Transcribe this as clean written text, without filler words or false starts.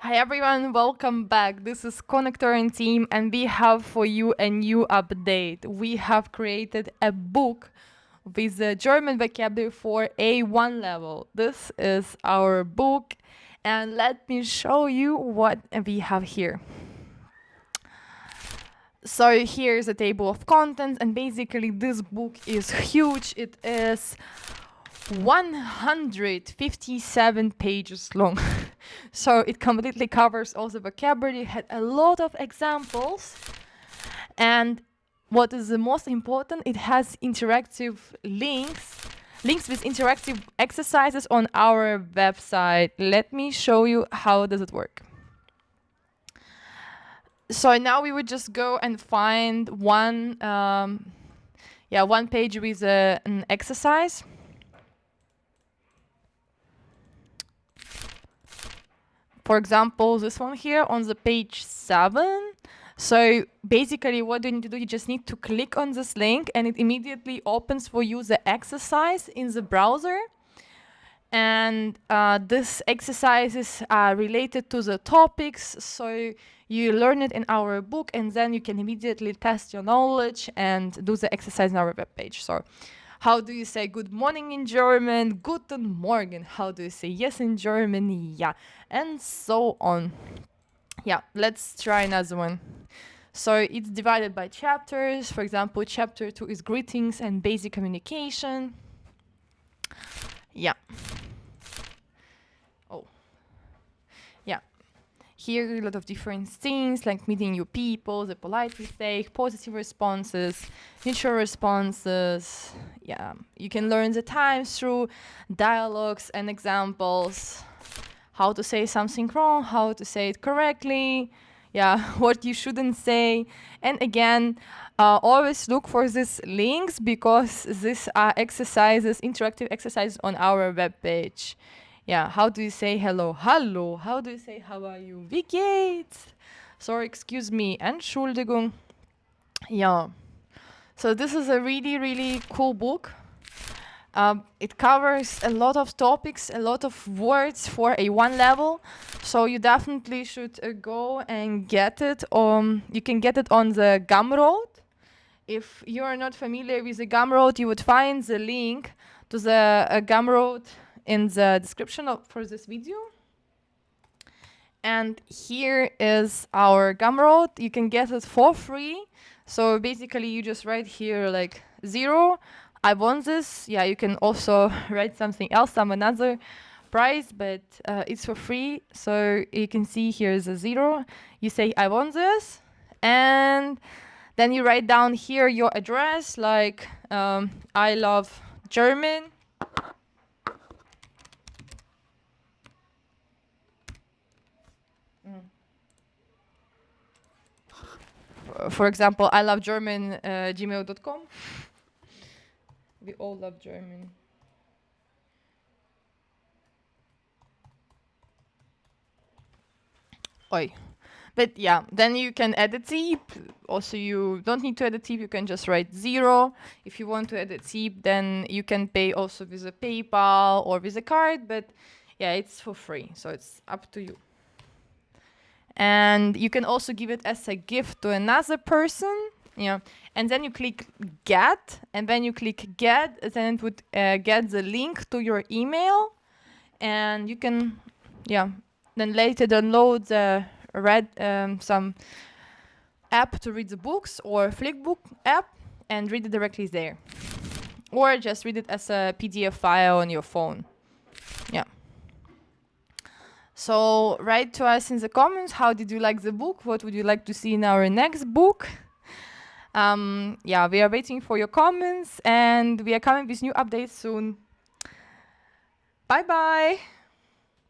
Hi everyone, welcome back. This is Konnektoren team and we have for you a new update. We have created a book with the German vocabulary for A1 level. This is our book and let me show you what we have here. So here's a table of contents and basically this book is huge. It is 157 pages long. So it completely covers all the vocabulary, had a lot of examples. And what is the most important, it has interactive links with interactive exercises on our website. Let me show you how does it work. So now we would just go and find one page with an exercise. For example, this one here on the page 7. So basically what you need to do, you just need to click on this link and it immediately opens for you the exercise in the browser. And this exercises are related to the topics, so you learn it in our book and then you can immediately test your knowledge and do the exercise on our webpage. So how do you say good morning in German? Guten Morgen. How do you say yes in German? Ja. And so on. Yeah, let's try another one. So it's divided by chapters. For example, chapter 2 is greetings and basic communication. Yeah. Oh. Yeah. Here are a lot of different things like meeting new people, the polite mistake, positive responses, neutral responses. Yeah, you can learn the times through dialogues and examples. How to say something wrong, how to say it correctly, yeah, what you shouldn't say. And again, always look for these links because these are exercises, interactive exercises on our webpage. Yeah, how do you say hello? Hallo. How do you say how are you? Wie geht's? Sorry, excuse me. Entschuldigung. Yeah. So this is a really, really cool book. It covers a lot of topics, a lot of words for A1 level. So you definitely should go and get it. You can get it on the Gumroad. If you are not familiar with the Gumroad, you would find the link to the Gumroad in the description for this video. And here is our Gumroad. You can get it for free. So basically you just write here like 0. I want this. Yeah, you can also write something else, some another price, but it's for free. So you can see here is a 0. You say I want this, and then you write down here your address, like I love German. For example, I love German, gmail.com. We all love German. Oi. But yeah, then you can add a tip. Also, you don't need to add a tip. You can just write 0. If you want to add a tip, then you can pay also with a PayPal or with a card. But yeah, it's for free. So it's up to you. And you can also give it as a gift to another person. Yeah. And then you click get. And when you click get, then it would get the link to your email. And you can, yeah, then later download the some app to read the books or Flickbook app and read it directly there. Or just read it as a PDF file on your phone. Yeah. So write to us in the comments, how did you like the book? What would you like to see in our next book? Yeah, we are waiting for your comments and we are coming with new updates soon. Bye bye!